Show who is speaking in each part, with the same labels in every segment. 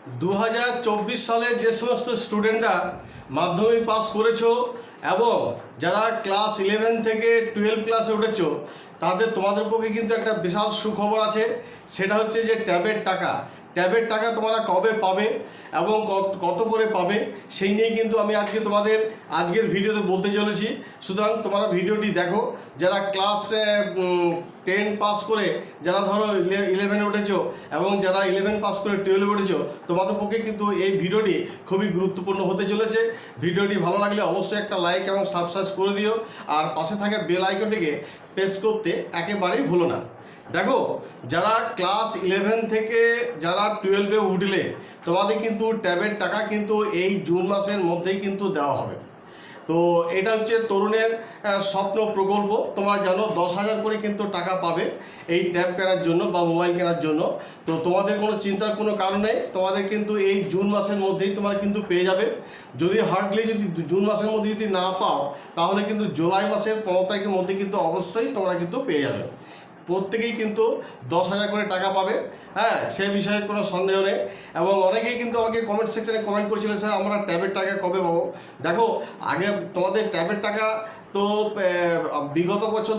Speaker 1: 2024 সালে যে সমস্ত স্টুডেন্টরা মাধ্যমিক পাস করেছো এবং যারা ক্লাস 11 থেকে 12 ক্লাসে উঠেছো তোমাদের পক্ষে কিন্তু একটা বিশাল সুখবর আছে। সেটা হচ্ছে যে ট্যাবের টাকা তোমরা কবে পাবে এবং কত করে পাবে সেই নিয়ে কিন্তু আমি আজকের ভিডিওতে বলতে চলেছি। সুতরাং তোমরা ভিডিওটি দেখো। যারা ক্লাস 10 পাস করে যারা ধরো 11-এ উঠেছো এবং যারা 11 পাস করে 12-এ উঠেছো, তোমাদের পক্ষে কিন্তু এই ভিডিওটি খুবই গুরুত্বপূর্ণ হতে চলেছে। ভিডিওটি ভালো লাগলে অবশ্যই একটা লাইক এবং সাবস্ক্রাইব করে দিও, আর পাশে থাকা বেল আইকনটিকে প্রেস করতে একেবারেই ভুলো না। দেখো, যারা ক্লাস 11 থেকে যারা 12-এ উঠলে তোমাদের কিন্তু ট্যাবের টাকা কিন্তু এই জুন মাসের মধ্যেই কিন্তু দেওয়া হবে। তো এটা হচ্ছে তরুণের স্বপ্ন প্রকল্প। তোমরা জানো 10,000 করে কিন্তু টাকা পাবে এই ট্যাব কেনার জন্য বা মোবাইল কেনার জন্য। তো তোমাদের কোনো চিন্তার কোনো কারণ নেই, তোমাদের কিন্তু এই জুন মাসের মধ্যেই তোমরা কিন্তু পেয়ে যাবে। যদি হার্ডলি যদি জুন মাসের মধ্যে যদি না পাও, তাহলে কিন্তু জুলাই মাসের 15 তারিখের মধ্যে কিন্তু অবশ্যই তোমরা কিন্তু পেয়ে যাবে। প্রত্যেকেই কিন্তু 10,000 করে টাকা পাবে, হ্যাঁ, সে বিষয়ে কোনো সন্দেহ নেই। এবং অনেকেই কিন্তু আমাকে কমেন্ট সেকশনে কমেন্ট করছিলেন, স্যার আমরা ট্যাবের টাকা কবে পাবো। দেখো, আগে তোমাদের ট্যাবের টাকা তো বিগত বছর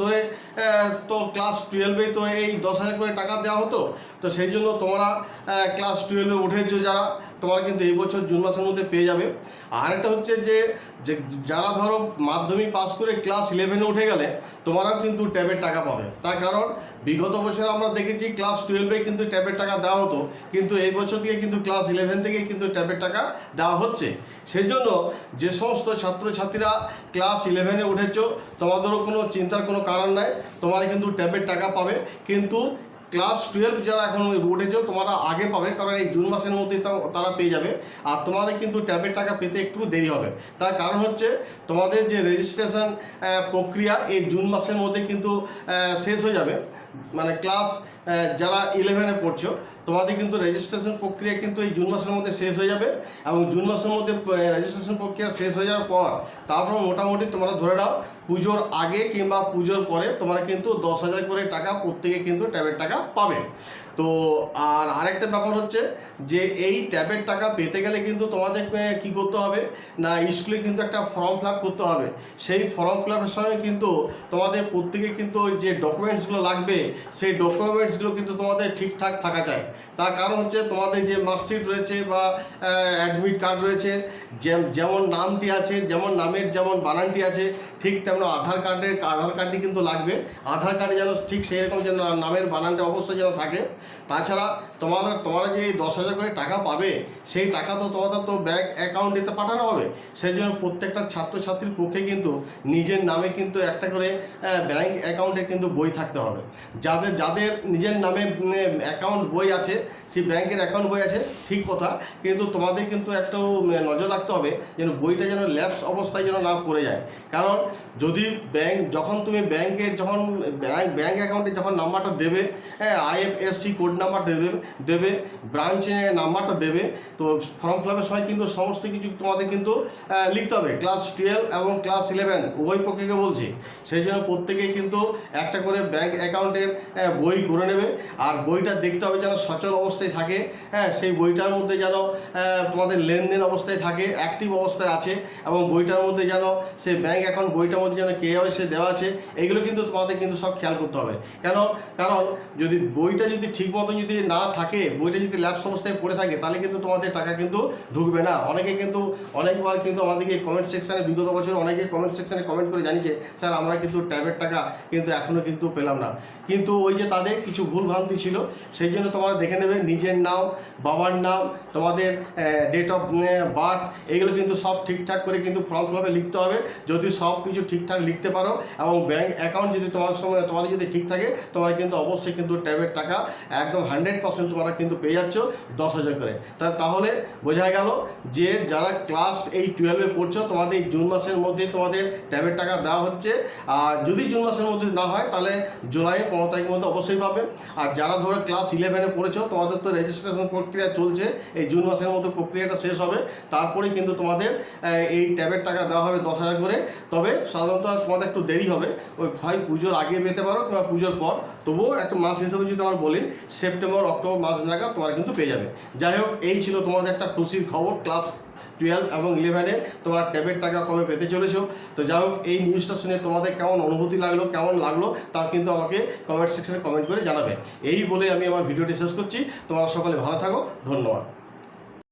Speaker 1: ধরে তো ক্লাস 12-এ তো এই 10,000 করে টাকা দেওয়া হতো। তো সেই জন্য তোমরা ক্লাস 12-এ উঠেছো যারা, তোমরা কিন্তু এই বছর জুন মাসের মধ্যে পেয়ে যাবে। আর একটা হচ্ছে যে যারা ধরো মাধ্যমিক পাস করে ক্লাস 11-এ উঠে গেলে তোমরাও কিন্তু ট্যাবের টাকা পাবে। তার কারণ বিগত বছর আমরা দেখেছি ক্লাস 12-এ কিন্তু ট্যাবের টাকা দেওয়া হতো, কিন্তু এই বছর থেকে কিন্তু ক্লাস 11 থেকে কিন্তু ট্যাবের টাকা দেওয়া হচ্ছে। সেই জন্য যে সমস্ত ছাত্রছাত্রীরা ক্লাস 11-এ উঠেছো, তোমাদেরও কোনো চিন্তার কোনো কারণ নাই, তোমরা কিন্তু ট্যাবের টাকা পাবে। কিন্তু ক্লাস 12 যারা এখন উঠেছো তোমরা আগে পাবে, কারণ এই জুন মাসের মধ্যে তারা পেয়ে যাবে। আর তোমাদের কিন্তু ট্যাবের টাকা পেতে একটু দেরি হবে। তার কারণ হচ্ছে তোমাদের যে রেজিস্ট্রেশন প্রক্রিয়া এই জুন মাসের মধ্যে কিন্তু শেষ হয়ে যাবে। মানে ক্লাস যারা 11-এ পড়ছো তোমাদের কিন্তু রেজিস্ট্রেশন প্রক্রিয়া কিন্তু এই জুন মাসের মধ্যে শেষ হয়ে যাবে। এবং জুন মাসের মধ্যে রেজিস্ট্রেশন প্রক্রিয়া শেষ হয়ে যাওয়ার পর তারপর মোটামুটি তোমরা ধরে নাও পুজোর আগে কিংবা পুজোর পরে তোমরা কিন্তু 10,000 করে টাকা প্রত্যেকে কিন্তু ট্যাবের টাকা পাবে। তো আর আরেকটা ব্যাপার হচ্ছে যে এই ট্যাবের টাকা পেতে গেলে কিন্তু তোমাদের কী করতে হবে না, স্কুলে কিন্তু একটা ফর্ম ফিল আপ করতে হবে। সেই ফর্ম ফিল আপের সময় কিন্তু তোমাদের প্রত্যেকে কিন্তু যে ডকুমেন্টসগুলো লাগবে সেই ডকুমেন্টসগুলো কিন্তু তোমাদের ঠিকঠাক থাকা চাই। তার কারণ হচ্ছে তোমাদের যে মার্কশিট রয়েছে বা অ্যাডমিট কার্ড রয়েছে, যেমন নামটি আছে, যেমন নামের যেমন বানানটি আছে, ঠিক তেমন আধার কার্ডটি কিন্তু লাগবে। আধার কার্ডে যেন ঠিক সেই রকম যেন নামের বানানটা অবশ্যই যেন থাকে। তাছাড়া তোমরা যে 10,000 করে টাকা পাবে সেই টাকা তো তোমাদের তো ব্যাংক অ্যাকাউন্টে পাঠানো হবে। সেই জন্য প্রত্যেকটা ছাত্রছাত্রীর পক্ষে কিন্তু নিজের নামে কিন্তু একটা করে ব্যাংক অ্যাকাউন্টে কিন্তু বই থাকতে হবে। যাদের নিজের নামে অ্যাকাউন্ট বই আছে, সেই ব্যাংকের অ্যাকাউন্ট বই আছে ঠিক কথা, কিন্তু তোমাদের কিন্তু একটু নজর রাখতে হবে যেন বইটা যেন ল্যাপস অবস্থায় যেন না পড়ে যায়। কারণ যদি যখন তুমি ব্যাংক অ্যাকাউন্টে যখন নাম্বারটা দেবে, হ্যাঁ, IFSC কোড নাম্বার দেবে, ব্রাঞ্চে নাম্বারটা দেবে, তো ফর্ম ফিল আপের সময় কিন্তু সমস্ত কিছু তোমাদের কিন্তু লিখতে হবে। ক্লাস 12 এবং ক্লাস 11 উভয় পক্ষকে বলছি। সেই জন্য প্রত্যেকেই কিন্তু একটা করে ব্যাংক অ্যাকাউন্টের বই করে নেবে। আর বইটা দেখতে হবে যেন সচল অবস্থায় থাকে, হ্যাঁ, সেই বইটার মধ্যে যেন তোমাদের লেনদেন অবস্থায় থাকে, অ্যাক্টিভ অবস্থায় আছে, এবং বইটার মধ্যে যেন সেই ব্যাংক অ্যাকাউন্ট বইটার মধ্যে যেন KYC দেওয়া আছে। এগুলো কিন্তু তোমাদের কিন্তু সব খেয়াল করতে হবে। কারণ যদি বইটা যদি ঠিক মতো যদি না থাকে, বইটা যদি ল্যাপস অবস্থায় পড়ে থাকে, তাহলে কিন্তু তোমাদের টাকা কিন্তু ঢুকবে না। অনেকবার কিন্তু আমাদেরকে কমেন্ট সেকশানে বিগত বছর অনেকে কমেন্ট সেকশানে কমেন্ট করে জানিয়েছে, স্যার আমরা কিন্তু ট্যাবের টাকা কিন্তু এখনও কিন্তু পেলাম না। কিন্তু ওই যে তাদের কিছু ভুলভ্রান্তি ছিল, সেই জন্য তোমরা দেখে নেবে নিজের নাম, বাবার নাম, তোমাদের ডেট অফ বার্থ, এগুলো কিন্তু সব ঠিকঠাক করে কিন্তু ফর্ম ফিল আপে লিখতে হবে। যদি সব কিছু ঠিকঠাক লিখতে পারো এবং ব্যাংক অ্যাকাউন্ট যদি তোমাদের যদি ঠিক থাকে, তোমরা কিন্তু অবশ্যই কিন্তু ট্যাবের টাকা একদম 100% তোমরা কিন্তু পেয়ে যাচ্ছ 10,000 করে। তাহলে বোঝা গেল যে যারা ক্লাস 12-এ পড়ছো তোমাদের এই জুন মাসের মধ্যে তোমাদের ট্যাবের টাকা দেওয়া হচ্ছে। আর যদি জুন মাসের মধ্যে না হয় তাহলে জুলাই 15 তারিখের মধ্যে অবশ্যই পাবে। আর যারা ধরো ক্লাস 11-এ পড়েছো তোমাদের তো রেজিস্ট্রেশন প্রক্রিয়া চলছে, এই জুন মাসের মধ্যে প্রক্রিয়াটা শেষ হবে, তারপরেই কিন্তু তোমাদের এই ট্যাবের টাকা দেওয়া হবে 10,000 করে। তবে সাধারণত তোমাদের একটু দেরি হবে, ওই হয় পুজোর আগে পেতে পারো কিংবা পুজোর পর, তবুও একটা মাস হিসেবে যদি আমার বলি সেপ্টেম্বর অক্টোবর মাস নাগাদ তোমার কিন্তু পেয়ে যাবে। যাই হোক, এই ছিল তোমাদের একটা খুশির খবর, ক্লাস 12 এবং 11-এ তোমার ট্যাবের টাকা কবে পেতে চলেছো। তো যাই হোক, এই নিউজটা শুনে তোমাদের কেমন অনুভূতি লাগলো, কেমন লাগলো তার কিন্তু আমাকে কমেন্ট সেকশনে কমেন্ট করে জানাবে। এই বলে আমি আমার ভিডিওটি শেষ করছি। তোমরা সকলে ভালো থাকো, ধন্যবাদ।